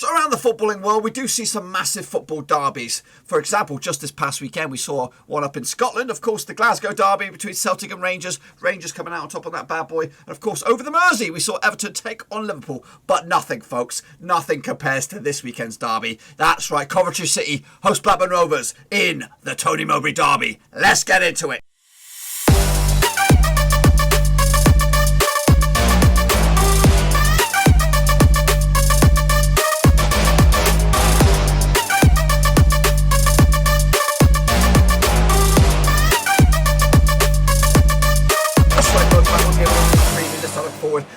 So around the footballing world, we do see some massive football derbies. For example, just this past weekend, we saw one up in Scotland. Of course, the Glasgow derby between Celtic and Rangers. Rangers coming out on top of that bad boy. And of course, over the Mersey, we saw Everton take on Liverpool. But nothing, folks. Nothing compares to this weekend's derby. That's right, Coventry City host Blackburn Rovers in the Tony Mowbray Derby. Let's get into it.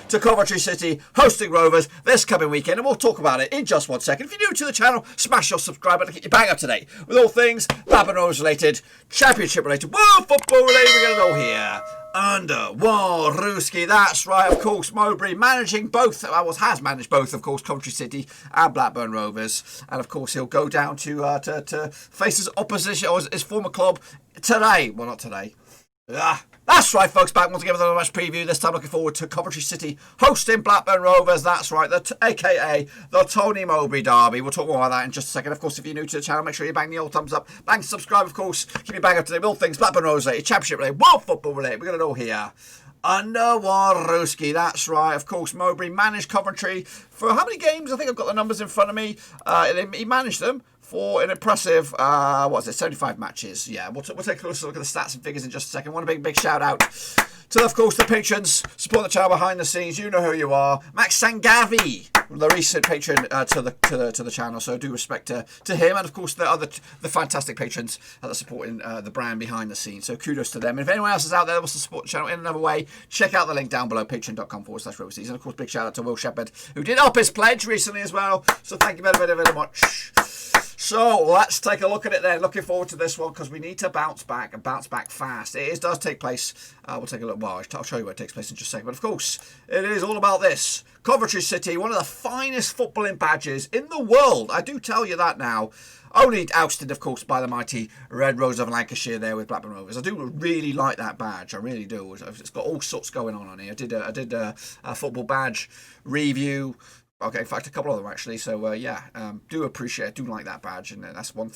To Coventry City hosting Rovers this coming weekend, and we'll talk about it in just 1 second. If you're new to the channel, smash your subscribe button to get you bang up to date with all things Blackburn Rovers related, championship related, world football related. We're going to know here under Waruski. That's right, of course, Mowbray managing both, has managed both, of course, Coventry City and Blackburn Rovers, and of course he'll go down to face his opposition or his former club today. Well, not today. That's right, folks, back once again with another match preview. This time looking forward to Coventry City hosting Blackburn Rovers. That's right, aka the Tony Mowbray Derby. We'll talk more about that in just a second. Of course, if you're new to the channel, make sure you bang the old thumbs up, bang subscribe, of course. Keep me bang up to date with all things Blackburn Rovers related, championship related, world football related. We're going to know here under Waruski. That's right, of course, Mowbray managed Coventry for how many games? I think I've got the numbers in front of me. He managed them for an impressive, 75 matches. Yeah, we'll take a closer look at the stats and figures in just a second. One big shout out to, of course, the patrons support the channel behind the scenes. You know who you are. Max Sangavi, the recent patron to the channel. So do respect to him, and of course the fantastic patrons that are supporting the brand behind the scenes. So kudos to them. And if anyone else is out there that wants to support the channel in another way, check out the link down below, patreon.com/Rovers. And of course, big shout out to Will Shepherd, who did up his pledge recently as well. So thank you very much. So let's take a look at it then. Looking forward to this one because we need to bounce back and bounce back fast. It does take place. We'll take a look. Well, I'll show you where it takes place in just a second. But of course, it is all about this. Coventry City, one of the finest footballing badges in the world. I do tell you that now. Only ousted, of course, by the mighty Red Rose of Lancashire there with Blackburn Rovers. I do really like that badge. I really do. It's got all sorts going on here. I did a football badge review. Okay, in fact, a couple of them actually. So do appreciate, do like that badge, and that's one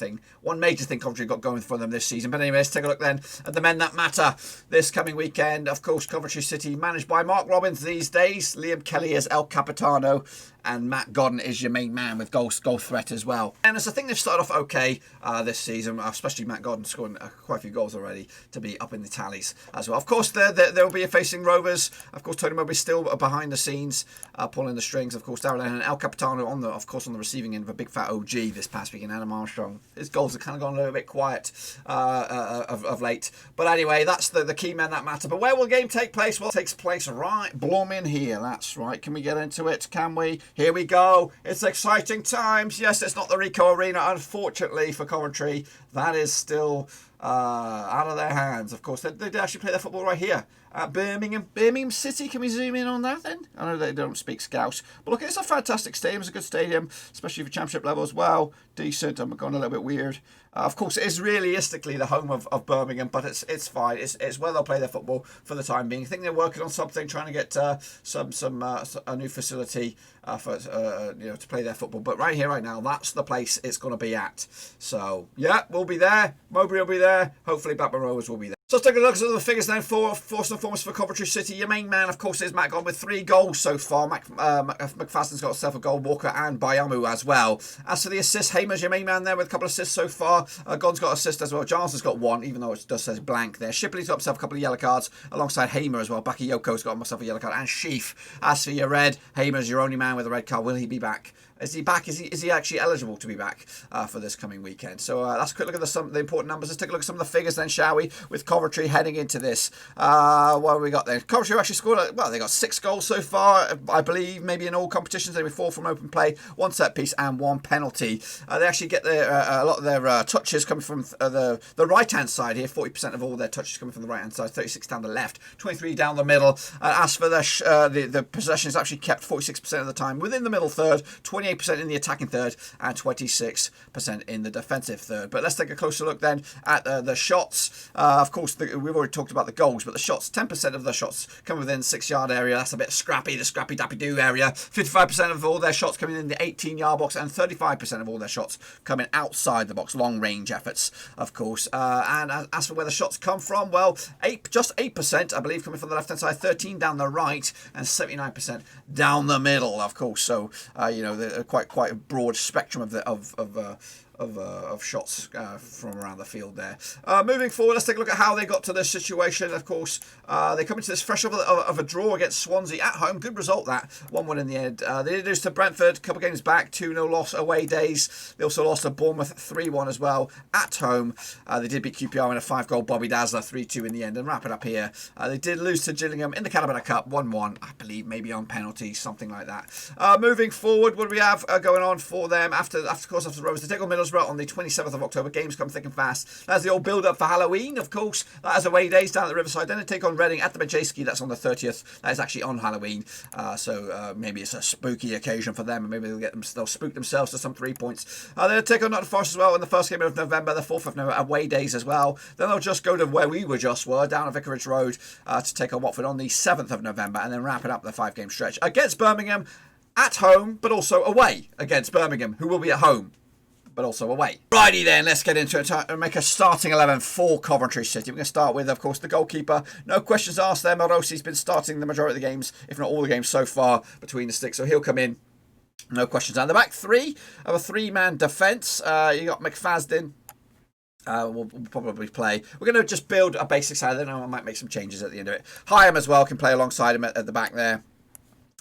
major thing Coventry got going for them this season. But anyway, let's take a look then at the men that matter this coming weekend. Of course, Coventry City managed by Mark Robbins these days. Liam Kelly is El Capitano, and Matt Godden is your main man with goal threat as well. And I think they've started off okay this season, especially Matt Godden scoring quite a few goals already to be up in the tallies as well. Of course, they'll be facing Rovers. Of course, Tony Mowbray still behind the scenes, pulling the strings. Of course, Darren and El Capitano on the receiving end of a big fat OG this past weekend. Adam Armstrong, his goals have kind of gone a little bit quiet of late. But anyway, that's the key men that matter. But where will the game take place? Well, it takes place right blooming here. That's right. Can we get into it? Can we? Here we go. It's exciting times. Yes, it's not the Ricoh Arena, unfortunately, for Coventry. That is still out of their hands. Of course, they did actually play their football right here at Birmingham City. Can we zoom in on that then? I know they don't speak Scouse, but look, it's a fantastic stadium. It's a good stadium, especially for championship level as well. Decent. I'm going a little bit weird. Of course, it is realistically the home of Birmingham, but it's fine. It's where they'll play their football for the time being. I think they're working on something, trying to get a new facility to play their football. But right here, right now, that's the place it's going to be at. So yeah, we'll be there. Mowbray will be there. Hopefully, Blackburn Rovers will be there. So let's take a look at the figures then for first and foremost for Coventry City. Your main man, of course, is Matt Godden with 3 goals so far. McFadden's got himself a goal, Walker and Bayamu as well. As for the assists, Hamer's your main man there with a couple of assists so far. Godden's got assist as well. Giles has got 1, even though it does say blank there. Shipley's got himself a couple of yellow cards alongside Hamer as well. Bakayoko's got himself a yellow card, and Sheaf. As for your red, Hamer's your only man with a red card. Will he be back? Is he back? Is he actually eligible to be back for this coming weekend? So let's quick look at the important numbers. Let's take a look at some of the figures then, shall we? With Coventry heading into this. What have we got there? Coventry actually scored, they got 6 goals so far, I believe, maybe in all competitions. They were 4 from open play, 1 set piece and 1 penalty. They actually get a lot of their touches coming from the right-hand side here. 40% of all their touches coming from the right-hand side, 36 down the left, 23 down the middle. As for the possession is actually kept 46% of the time within the middle third, 28% in the attacking third, and 26% in the defensive third. But let's take a closer look then at the shots. Of course, course, we've already talked about the goals, but the shots, 10% of the shots come within 6-yard area. That's a bit scrappy, the scrappy dappy doo area. 55% of all their shots coming in the 18-yard box, and 35% of all their shots coming outside the box. Long range efforts, of course. And as for where the shots come from, well, just 8%, I believe, coming from the left-hand side, 13 down the right, and 79% down the middle, of course. So quite a broad spectrum of shots from around the field there. Moving forward, let's take a look at how they got to this situation. Of course, they come into this fresh of a draw against Swansea at home. Good result, that 1-1 in the end. They did lose to Brentford a couple of games back, 2-0 loss away days. They also lost to Bournemouth 3-1 as well at home. They did beat QPR in a 5-goal Bobby Dazzler, 3-2 in the end. And wrap it up here, they did lose to Gillingham in the Calamari Cup 1-1, I believe, maybe on penalty, something like that. Moving forward, what do we have going on for them after the Rovers? They take on Middlesbrough on the 27th of October. Games come thick and fast. That's the old build-up for Halloween, of course. That is away days down at the Riverside. Then they take on Reading at the Majeski. That's on the 30th. That is actually on Halloween. So maybe it's a spooky occasion for them, and maybe they'll spook themselves to some 3 points. They'll take on Nottingham Forest as well in the first game of November, the 4th of November, away days as well. Then they'll just go to where we were down at Vicarage Road, to take on Watford on the 7th of November, and then wrapping up the 5-game stretch against Birmingham at home, but also away against Birmingham, who will be at home but also away. Righty then, let's get into it and make a starting 11 for Coventry City. We're going to start with, of course, the goalkeeper. No questions asked there. Morosi's been starting the majority of the games, if not all the games so far, between the sticks, so he'll come in. No questions. And the back three of a 3-man defence. You got McFadden. We'll probably play. We're going to just build a basic side. Then I might make some changes at the end of it. Hyam as well can play alongside him at the back there.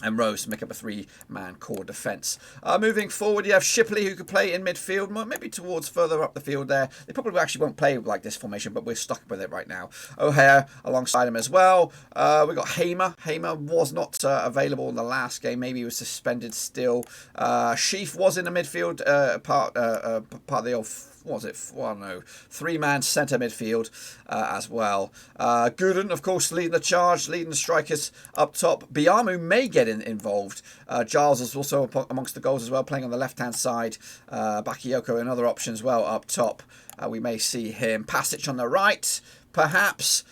And Rose to make up a 3-man core defence. Moving forward, you have Shipley, who could play in midfield, maybe towards further up the field there. They probably actually won't play like this formation, but we're stuck with it right now. O'Hare alongside him as well. We got Hamer. Hamer was not available in the last game. Maybe he was suspended still. Sheaf was in the midfield part of the old... What was it? Well, no, 3-man centre midfield as well. Gooden, of course, leading the charge, leading the strikers up top. Biamu may get involved. Giles is also amongst the goals as well, playing on the left-hand side. Bakayoko, another option as well up top. We may see him. Passage on the right, perhaps.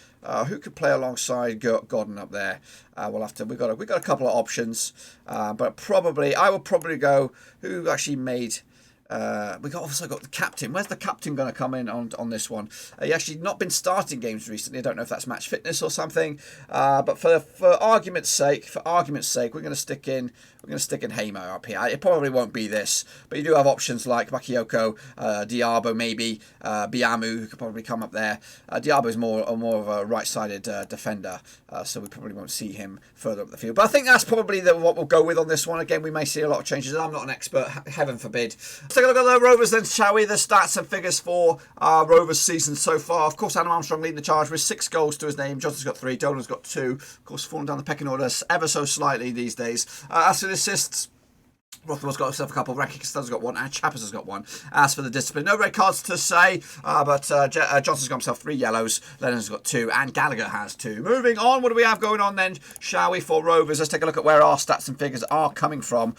Who could play alongside Godden up there? We'll have to. We've got a couple of options, but I would probably go. Who actually made? Also got the captain. Where's the captain going to come in on this one? He actually not been starting games recently. I don't know if that's match fitness or something. But for argument's sake, we're going to stick in Hamer up here. It probably won't be this, but you do have options like Bakayoko, Diabo maybe, Biamu, who could probably come up there. Diabo is more of a right-sided defender, so we probably won't see him further up the field. But I think that's probably what we'll go with on this one. Again, we may see a lot of changes. I'm not an expert, heaven forbid. Let's take a look at the Rovers then, shall we? The stats and figures for Rovers season so far. Of course, Adam Armstrong leading the charge with 6 goals to his name. Johnson's got 3, Dolan's got 2. Of course, falling down the pecking order ever so slightly these days. As for the assists, Rothwell's got himself a couple, Ranky Costello's got 1, and Chappers has got 1. As for the discipline, no red cards to say, but Johnson's got himself 3 yellows, Lennon's got 2, and Gallagher has 2. Moving on, what do we have going on then, shall we, for Rovers? Let's take a look at where our stats and figures are coming from.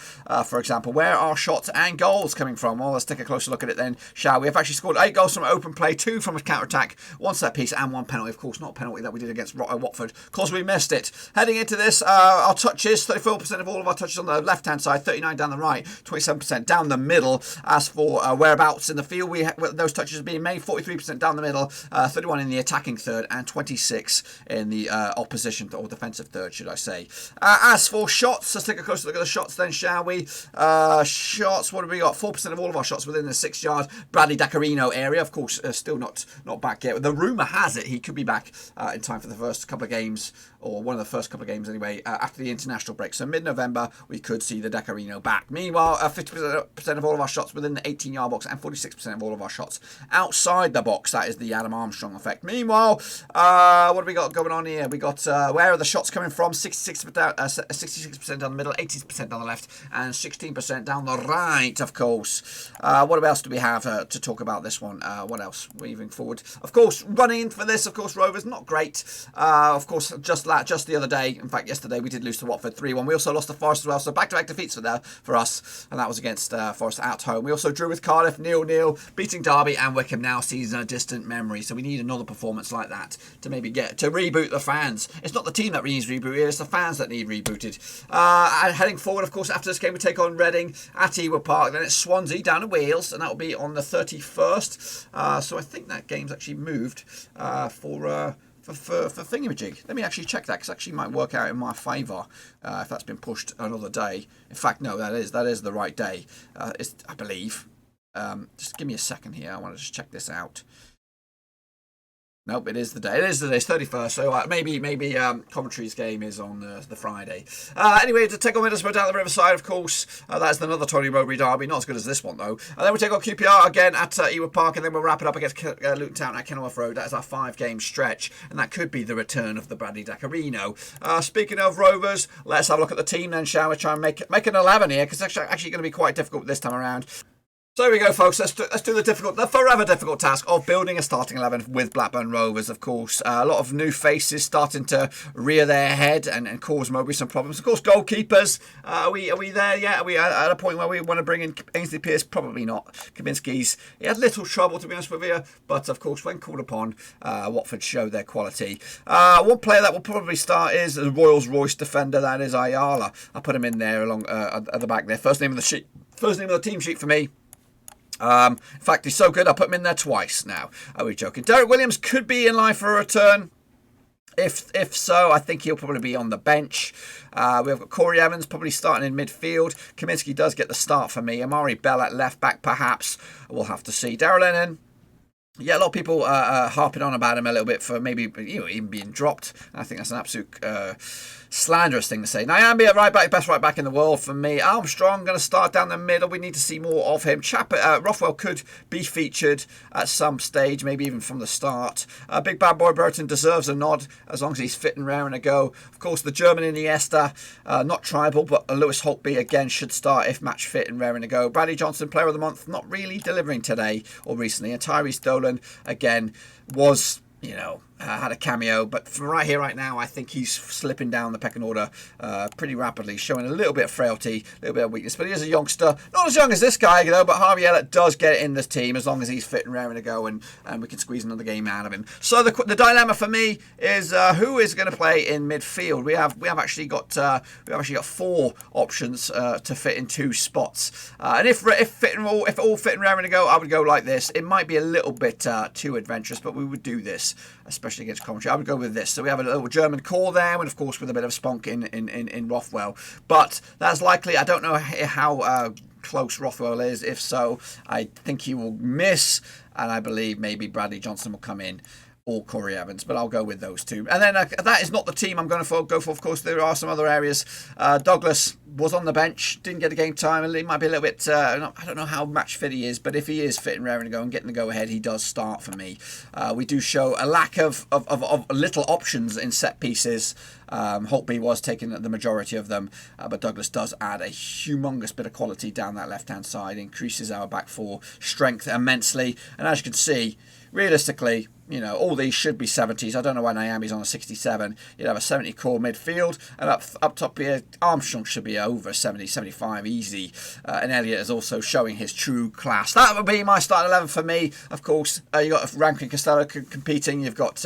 For example, where are shots and goals coming from? Well, let's take a closer look at it then, shall we? We've actually scored 8 goals from open play, 2 from a counter-attack, 1 set piece, and 1 penalty. Of course, not a penalty that we did against Watford, because we missed it. Heading into this, our touches, 34% of all of our touches on the left-hand side, 39 down the right, 27% down the middle. As for whereabouts in the field, those touches are being made, 43% down the middle, 31 in the attacking third, and 26 in the opposition or defensive third, should I say. As for shots, let's take a closer look at the shots then, shall we? Shots, what have we got? 4% of all of our shots within the 6-yard Bradley Dacarino area. Of course, still not back yet. The rumour has it he could be back in time for the first couple of games, or one of the first couple of games anyway, after the international break. So mid-November, we could see the Dacarino back. Meanwhile, 50% of all of our shots within the 18-yard box, and 46% of all of our shots outside the box. That is the Adam Armstrong effect. Meanwhile, what have we got going on here? We got, where are the shots coming from? 66% down the middle, 80% down the left, and 16% down the right, of course. What else do we have to talk about this one? What else? Moving forward. Of course, running for this, of course, Rovers, not great. Of course, just the other day, in fact, yesterday, we did lose to Watford 3-1. We also lost to Forest as well, so back-to-back defeats for us, and that was against Forest at home. We also drew with Cardiff 0-0, beating Derby, and Wickham now sees a distant memory. So we need another performance like that to maybe get to reboot the fans. It's not the team that needs rebooted, it's the fans that need rebooted. And heading forward, of course, after this game we take on Reading at Ewood Park, then it's Swansea down in Wales, and that will be on the 31st. So I think that game's actually moved for thingamajig. Let me actually check that, because actually might work out in my favour if that's been pushed another day. In fact, no, that is the right day, I believe. Just give me a second here. I want to just check this out. Nope, it is the day. It is the day. It's 31st. So maybe Coventry's game is on the Friday. Anyway, to take on Middlesbrough down the Riverside, of course. That's another Tony Mowbray Derby. Not as good as this one, though. And then we take on QPR again at Ewood Park, and then we'll wrap it up against Luton Town at Kenilworth Road. That is our 5-game stretch, and that could be the return of the Bradley Dacarino. Speaking of Rovers, let's have a look at the team then, shall we? Try and make an 11 here, because it's actually going to be quite difficult this time around. So there we go, folks. Let's do the forever difficult task of building a starting 11 with Blackburn Rovers, of course. A lot of new faces starting to rear their head and cause Mowbray some problems. Of course, goalkeepers. Are we there yet? Are we at a point where we want to bring in Ainsley Pearce? Probably not. Kaminsky's, he had little trouble, to be honest with you. But, of course, when called upon, Watford showed their quality. One player that will probably start is the Royals' Royce defender. That is Ayala. I put him in there along at the back there. First name of the team sheet for me. In fact, he's so good I put him in there twice now. Are we joking? Derek Williams could be in line for a return. If so, I think he'll probably be on the bench. We've got Corey Evans probably starting in midfield. Kaminsky does get the start for me. Amari Bell at left back, perhaps. We'll have to see. Darrell Lennon. Yeah, a lot of people harping on about him a little bit for maybe even being dropped. I think that's an absolute slanderous thing to say. Nyambi at right back, best right back in the world for me. Armstrong going to start down the middle. We need to see more of him. Rothwell could be featured at some stage, maybe even from the start. Big bad boy Burton deserves a nod as long as he's fit and raring to go. Of course, the German Iniesta, not tribal, but Lewis Holtby again should start if match fit and raring to go. Bradley Johnson, player of the month, not really delivering today or recently. And Tyrese Dolan again was, had a cameo, but from right here, right now, I think he's slipping down the pecking order pretty rapidly, showing a little bit of frailty, a little bit of weakness. But he is a youngster, not as young as this guy, but Harvey Elliott does get it in this team as long as he's fit and raring to go, and we can squeeze another game out of him. So the dilemma for me is who is going to play in midfield. We have actually got 4 options to fit in 2 spots, and if all fit and raring to go, I would go like this. It might be a little bit too adventurous, but we would do this, especially against Coventry. I would go with this. So we have a little German core there, and of course with a bit of spunk in Rothwell. But that's likely. I don't know how close Rothwell is. If so, I think he will miss, and I believe maybe Bradley Johnson will come in, or Corey Evans, but I'll go with those 2. And then that is not the team I'm going to go for. Of course, there are some other areas. Douglas was on the bench, didn't get a game time, and he might be a little bit, I don't know how match fit he is, but if he is fit and raring to go and getting the go-ahead, he does start for me. We do show a lack of little options in set pieces. Holtby was taking the majority of them, but Douglas does add a humongous bit of quality down that left-hand side, increases our back 4 strength immensely, and as you can see, realistically, all these should be 70s. I don't know why Nyambi's on a 67. You'd have a 70 core midfield, and up top here, Armstrong should be over 70, 75 easy. And Elliott is also showing his true class. That would be my starting 11 for me. Of course, you got Rankin Costello competing. You've got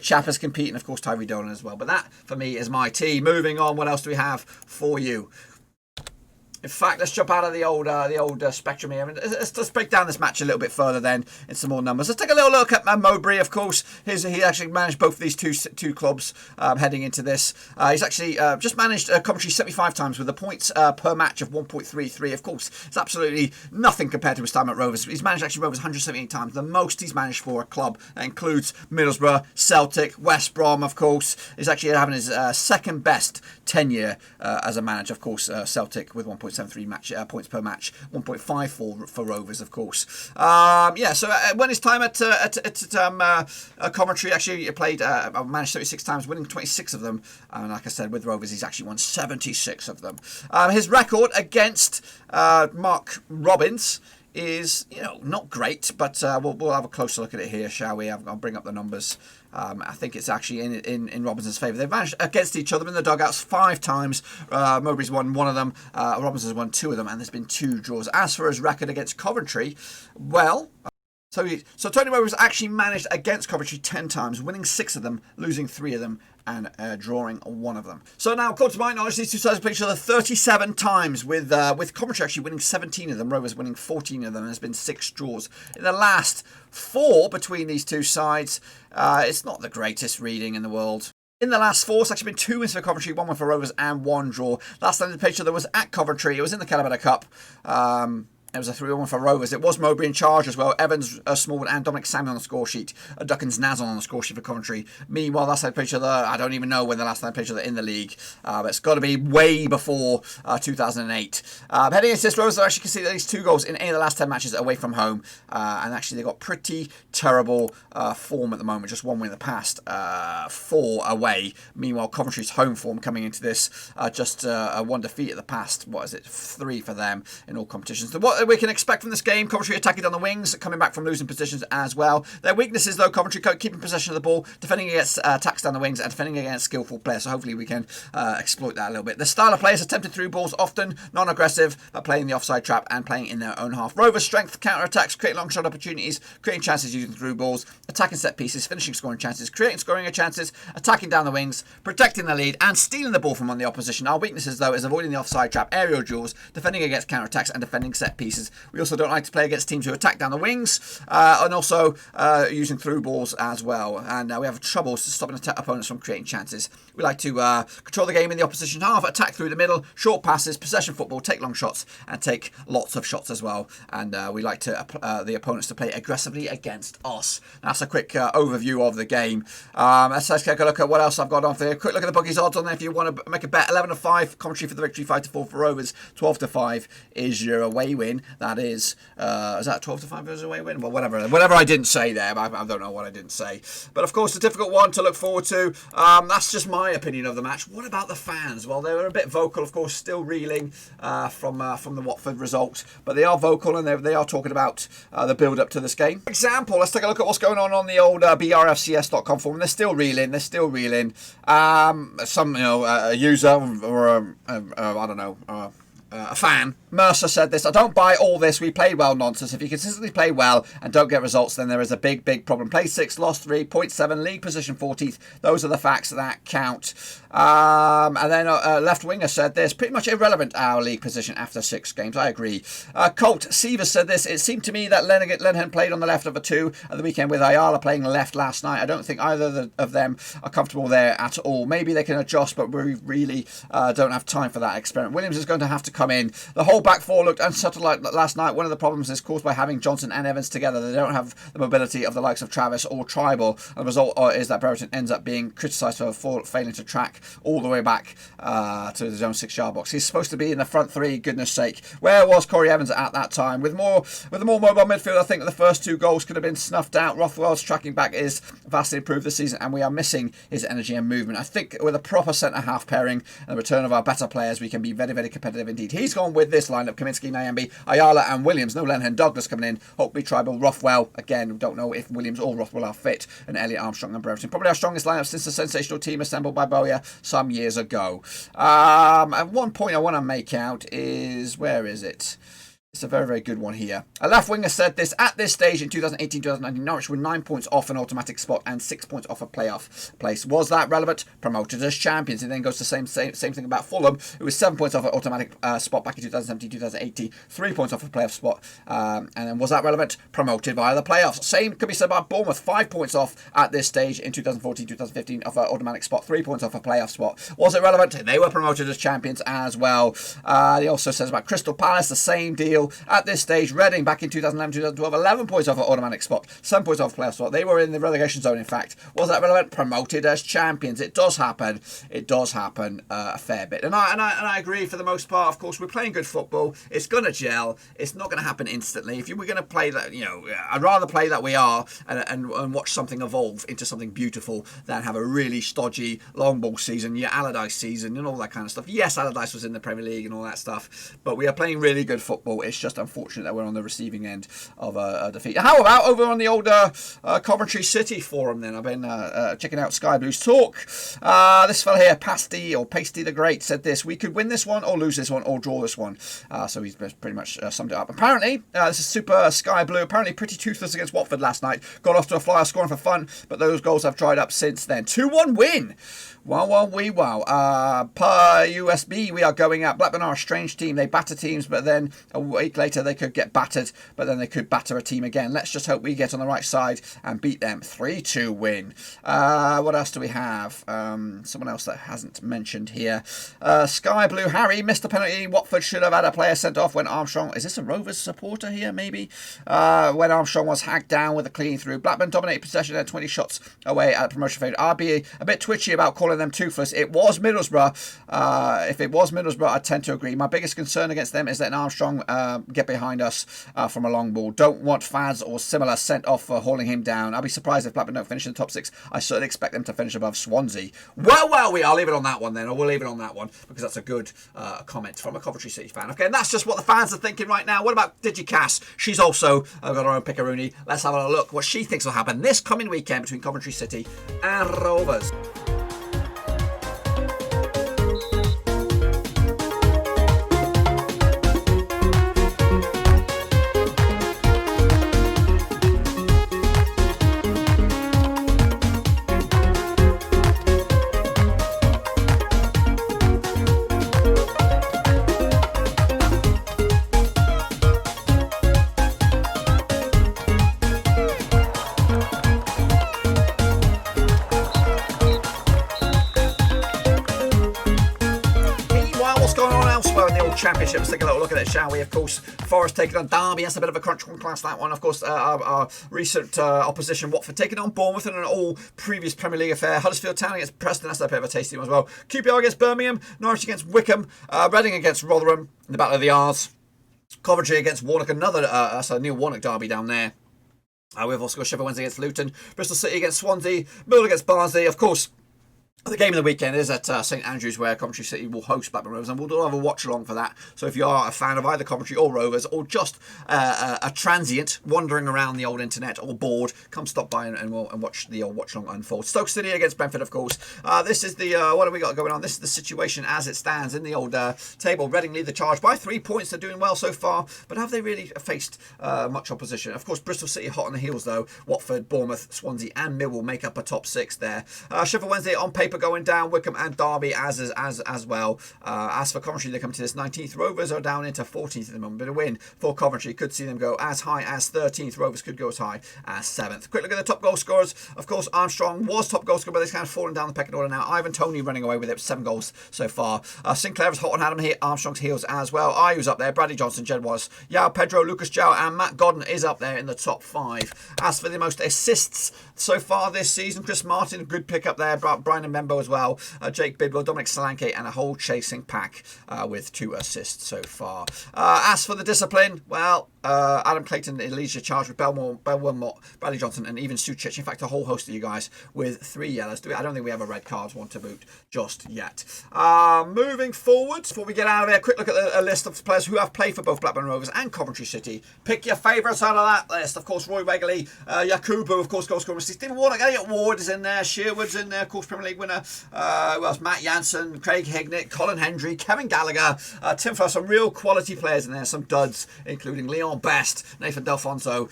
Chappers competing, of course, Tyree Dolan as well. But that for me is my team. Moving on, what else do we have for you? In fact, let's jump out of the old spectrum here. Let's break down this match a little bit further then in some more numbers. Let's take a little look at Mowbray, of course. He actually managed both of these two clubs heading into this. He's actually just managed Coventry 75 times with the points per match of 1.33. Of course, it's absolutely nothing compared to his time at Rovers. He's managed actually Rovers 178 times, the most he's managed for a club. That includes Middlesbrough, Celtic, West Brom, of course. He's actually having his second best tenure as a manager. Of course, Celtic with 1.73 points per match, 1.54 for Rovers, of course. So when his time at Coventry, actually he played, managed 36 times, winning 26 of them. And like I said, with Rovers, he's actually won 76 of them. His record against Mark Robbins is, not great, but we'll have a closer look at it here, shall we? I'll bring up the numbers. I think it's actually in Robinson's favour. They've managed against each other in the dugouts 5 times. Mowbray's won 1 of them. Robinson's won 2 of them, and there's been 2 draws. As for his record against Coventry, well... So Tony Mowbray's actually managed against Coventry 10 times, winning 6 of them, losing 3 of them, and drawing 1 of them. So now, according to my knowledge, these two sides have played each other 37 times, with Coventry actually winning 17 of them, Rovers winning 14 of them, and there's been 6 draws. In the last 4 between these two sides, it's not the greatest reading in the world. In the last 4, it's actually been 2 wins for Coventry, 1 win for Rovers, and 1 draw. Last time they played each other was at Coventry. It was in the Calabetta Cup. It was a 3-1 for Rovers. It was Mowbray in charge as well. Evans, Smallwood and Dominic Samuel on the score sheet. Duckins Nazon on the score sheet for Coventry. Meanwhile, last time they played each other, I don't even know when the last time they played each other in the league. But it's got to be way before 2008. Heading into this, Rovers have actually conceded at least 2 goals in any of the last 10 matches away from home. And actually, they've got pretty terrible form at the moment. Just 1 win in the past, 4 away. Meanwhile, Coventry's home form coming into this, just 1 defeat at the past. What is it? 3 for them in all competitions. So what we can expect from this game, Coventry attacking on the wings, coming back from losing positions as well. Their weaknesses, though, Coventry keeping possession of the ball, defending against attacks down the wings, and defending against skillful players. So hopefully we can exploit that a little bit. The style of players attempted through balls, often non-aggressive, but playing the offside trap and playing in their own half. Rovers' strength, counter-attacks, creating long shot opportunities, creating chances using through balls, attacking set pieces, finishing scoring chances, creating scoring chances, attacking down the wings, protecting the lead, and stealing the ball from on the opposition. Our weaknesses, though, is avoiding the offside trap, aerial duels, defending against counter-attacks, and defending set pieces. We also don't like to play against teams who attack down the wings, and also using through balls as well. And we have trouble stopping opponents from creating chances. We like to control the game in the opposition half, attack through the middle, short passes, possession football, take long shots, and take lots of shots as well. And we like to the opponents to play aggressively against us. That's a quick overview of the game. Let's take a look at what else I've got on there. Quick look at the bookies odds on there if you want to make a bet. 11-5 Coventry for the victory, 5-4 for Rovers, 12-5 is your away win. That is that 12-5 is away win? Well, whatever I didn't say there. I don't know what I didn't say. But of course, a difficult one to look forward to. That's just my opinion of the match. What about the fans? Well, they were a bit vocal, of course, still reeling from the Watford result, but they are vocal and they are talking about the build up to this game. For example, let's take a look at what's going on the old brfcs.com forum. They're still reeling. Some a user or I don't know. A fan, Mercer, said this: "I don't buy all this 'we played well' nonsense. If you consistently play well and don't get results, then there is a big problem. Play 6, lost 3, 0.7, league position 14th. Those are the facts that count." And then left winger said this: "Pretty much irrelevant, our league position after 6 games." I agree. Colt Seavers said this: "It seemed to me that Lennon played on the left of the 2 at the weekend with Ayala playing left last night. I don't think either of them are comfortable there at all. Maybe they can adjust, but we really don't have time for that experiment. Williams is going to have to come in. The whole back 4 looked unsettled like last night. One of the problems is caused by having Johnson and Evans together. They don't have the mobility of the likes of Travis or Tribal. And the result is that Brereton ends up being criticised for failing to track all the way back to his own 6-yard box. He's supposed to be in the front 3, goodness sake. Where was Corey Evans at that time? With the more mobile midfield, I think the first 2 goals could have been snuffed out. Rothwell's tracking back is vastly improved this season, and we are missing his energy and movement. I think with a proper centre-half pairing and the return of our better players, we can be very, very competitive indeed." He's gone with this lineup: Kaminsky, Nyambi, Ayala and Williams. No Lennon, Douglas coming in. Hopefully Tribal, Rothwell. Again, don't know if Williams or Rothwell are fit. And Elliot Armstrong and Brereton. Probably our strongest lineup since the sensational team assembled by Bowyer some years ago. And one point I want to make out is, where is it? It's a very, very good one here. A left winger said this: "At this stage in 2018-2019, Norwich were 9 points off an automatic spot and 6 points off a playoff place. Was that relevant? Promoted as champions." And then goes to the same thing about Fulham. It was 7 points off an automatic spot back in 2017-2018, 3 points off a playoff spot. And then was that relevant? Promoted via the playoffs. Same could be said about Bournemouth. 5 points off at this stage in 2014-2015 off an automatic spot, 3 points off a playoff spot. Was it relevant? They were promoted as champions as well. He also says about Crystal Palace, the same deal. At this stage, Reading back in 2011-2012, 11 points off an automatic spot, 7 points off a playoff spot. They were in the relegation zone, in fact. Was that relevant? Promoted as champions. It does happen. It does happen a fair bit. And I agree for the most part. Of course, we're playing good football. It's going to gel. It's not going to happen instantly. If we're going to play that, I'd rather play that we are and watch something evolve into something beautiful than have a really stodgy long ball season, your Allardyce season and all that kind of stuff. Yes, Allardyce was in the Premier League and all that stuff, but we are playing really good football. It's It's just unfortunate that we're on the receiving end of a defeat. How about over on the old Coventry City forum then? I've been checking out Sky Blues Talk. This fella here, Pasty the Great, said this: we could win this one or lose this one or draw this one. So he's pretty much summed it up. Apparently, this is Super Sky Blue. Apparently pretty toothless against Watford last night. Got off to a flyer scoring for fun, but those goals have dried up since then. 2-1 win. Wow. Per USB, we are going out. Blackburn are a strange team. They batter teams, but then a week later they could get battered, but then they could batter a team again. Let's just hope we get on the right side and beat them. 3-2 win. What else do we have? Someone else that hasn't mentioned here. Sky Blue Harry missed a penalty. Watford should have had a player sent off when Armstrong... Is this a Rovers supporter here, maybe? When Armstrong was hacked down with a clean through. Blackburn dominated possession at 20 shots away at promotion favourite. I'll be a bit twitchy about calling them toothless. It was Middlesbrough. If it was Middlesbrough, I tend to agree. My biggest concern against them is letting Armstrong get behind us from a long ball. Don't want Faz or similar sent off for hauling him down. I'll be surprised if Blackburn don't finish in the top 6. I certainly expect them to finish above Swansea. Well, I'll leave it on that one then. I will leave it on that one because that's a good comment from a Coventry City fan. Okay, and that's just what the fans are thinking right now. What about Digicass? She's also got her own pickaroonie. Let's have a look what she thinks will happen this coming weekend between Coventry City and Rovers. Championship. Let's take a little look at it, shall we? Of course, Forest taking on Derby. That's a bit of a crunch one class, that one. Of course, our recent opposition, Watford, taking on Bournemouth in an all-previous Premier League affair. Huddersfield Town against Preston. That's a bit of a tasty one as well. QPR against Birmingham. Norwich against Wickham. Reading against Rotherham in the Battle of the R's. Coventry against Warnock. That's a Neil Warnock derby down there. We've also got Sheffield Wednesday against Luton. Bristol City against Swansea. Millwall against Barnsley. Of course, the game of the weekend is at St Andrews, where Coventry City will host Blackburn Rovers, and we'll have a watch along for that. So if you are a fan of either Coventry or Rovers, or just a transient wandering around the old internet or bored, come stop by and watch the watch along unfold. Stoke City against Brentford, of course. This is the what have we got going on? This is the situation as it stands in the old table. Reading lead the charge by 3 points. They're doing well so far, but have they really faced much opposition? Of course, Bristol City hot on the heels though. Watford, Bournemouth, Swansea, and Millwall make up a top 6 there. Sheffield Wednesday on paper going down. Wickham and Derby as well. As for Coventry, they come to this 19th. Rovers are down into 14th at the moment. But a win for Coventry could see them go as high as 13th. Rovers could go as high as 7th. Quick look at the top goal scorers. Of course, Armstrong was top goal scorer, but he's kind of fallen down the pecking order now. Ivan Toney running away with it, 7 goals so far. Sinclair is hot on Adam Armstrong's heels as well. Ayu's up there. Bradley Johnson, Jed Wallace, Yao Pedro, Lucas Jow, and Matt Godden is up there in the top 5. As for the most assists so far this season, Chris Martin, good pick up there. Brian and Membo as well. Jake Bidwell, Dominic Solanke, and a whole chasing pack with 2 assists so far. As for the discipline, well, Adam Clayton leads your charge with Belmont, Bradley Johnson, and even Sucic. In fact, a whole host of you guys with 3 yellows. I don't think we have a red card one to boot just yet. Moving forward, before we get out of here, quick look at a list of players who have played for both Blackburn Rovers and Coventry City. Pick your favourites out of that list. Of course, Roy Wegley, Yakubu, of course, goal scorer. Stephen Warnock, Elliot Ward is in there. Sherwood's in there, of course, Premier League winner. Who else? Matt Jansen, Craig Hignett, Colin Hendry, Kevin Gallagher, Tim Flower. Some real quality players in there. Some duds, including Leon Best, Nathan Delfonso.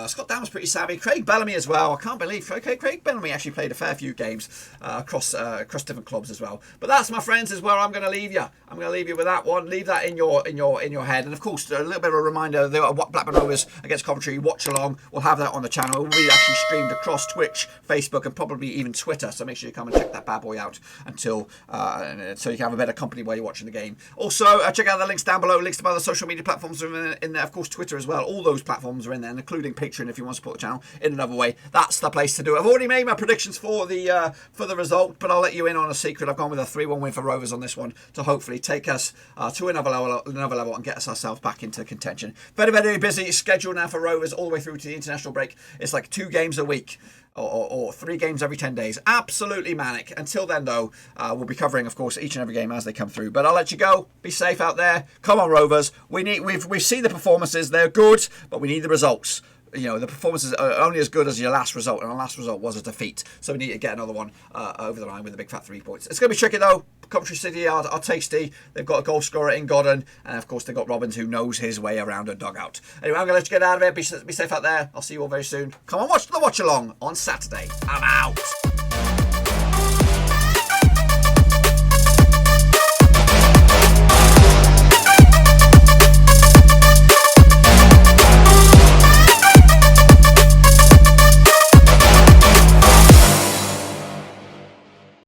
Scott Down was pretty savvy. Craig Bellamy as well. I can't believe Craig Bellamy actually played a fair few games across different clubs as well. But that's, my friends, is where I'm going to leave you. I'm going to leave you with that one. Leave that in your head. And of course, a little bit of a reminder: the Blackburn Rovers against Coventry watch along. We'll have that on the channel. It will be actually streamed across Twitch, Facebook, and probably even Twitter. So make sure you come and check that bad boy out so you can have a better company while you're watching the game. Also, check out the links down below. Links to my other social media platforms are in there. Of course, Twitter as well. All those platforms are in there, including Patreon if you want to support the channel in another way. That's the place to do it. I've already made my predictions for the result, but I'll let you in on a secret. I've gone with a 3-1 win for Rovers on this one to hopefully take us to another level and get us ourselves back into contention. Very, very busy schedule now for Rovers all the way through to the international break. It's like 2 games a week. Or 3 games every 10 days. Absolutely manic. Until then, though, we'll be covering, of course, each and every game as they come through. But I'll let you go. Be safe out there. Come on, Rovers. We've seen the performances. They're good, but we need the results. You know, the performances are only as good as your last result, and our last result was a defeat. So we need to get another one over the line with a big fat 3 points. It's going to be tricky, though. Coventry City are tasty. They've got a goal scorer in Godden, and of course they've got Robbins who knows his way around a dugout. Anyway, I'm going to let you get out of it. Be safe out there. I'll see you all very soon. Come on, watch the watch along on Saturday. I'm out.